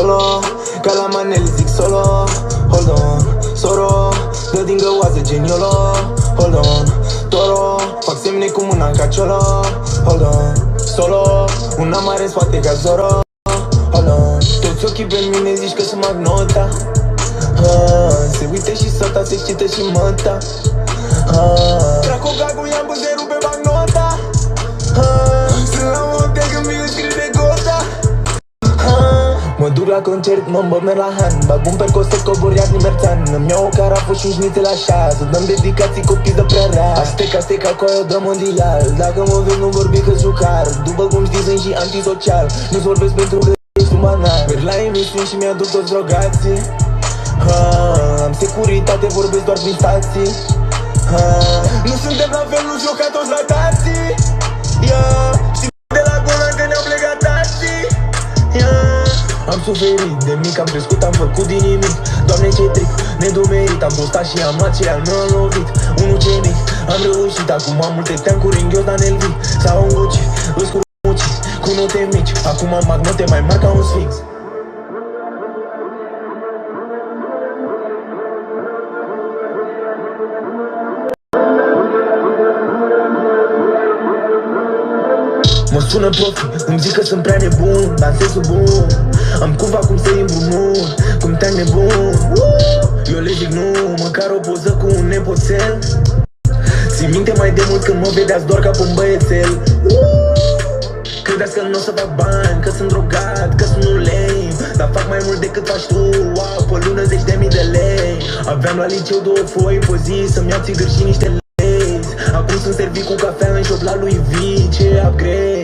colo, ca la manele zic solo. Hold on, soro, dă din găoază geniolo. Hold on, toro, fac semne cu mâna în caciolo. Hold on, solo, una mare în spate ca Zoro. Hold on, toți ochii pe mine zici că sunt magnota. Se uită și sota, se excită și măta. Trag o gagul, i-am pus de rupe bancnota. Sunt la monte când mi-l scrie de gota. Mă duc la concert, mă îmbămer la Han. Bag un percos, cobor, iar nimerțan. Îmi iau o carafă și un șnițel așa. Să dăm dedicații copii de prea rea. Azteca cu aia dă mondial. Dacă mă vezi nu vorbi că-s jucar. După cum știi sunt și antisocial. Nu-ți vorbesc pentru că ești un banal. Merg la emisiuni și mi-aduc toți drogații. Am securitate, vorbesc doar prin stații. Nu suntem la fel, nu joca toți la tații. Și de la Golan că ne-au plecat tații. Am suferit de mic, am crescut, am făcut din nimic. Doamne ce tric, nedumerit. Am postat și am luat ce al meu am lovit. Unul ce mic, am reușit. Acum am multe teancuri în ghios, dar n-LV sau un Gucci, îți cu muci, cu note mici. Acum am magnote mai mari ca un Sfinx. Mă sună profi, îmi zic că sunt prea nebun, dansesul bun. Am cumva cum să împrumut, cum te-ai nebun. Eu le zic nu, măcar o poză cu un nepoțel. Țin minte mai de mult când mă vedeați doar ca pe un băiețel. Credeați că nu o să fac bani, că sunt drogat, că sunt un lame. Dar fac mai mult decât faci tu, wow, pe lună 10.000 de lei. Aveam la liceu 2 foi pe zi, să-mi iau țigări și niște lei. Acum sunt servit cu cafea în shop la lui V, ce upgrade.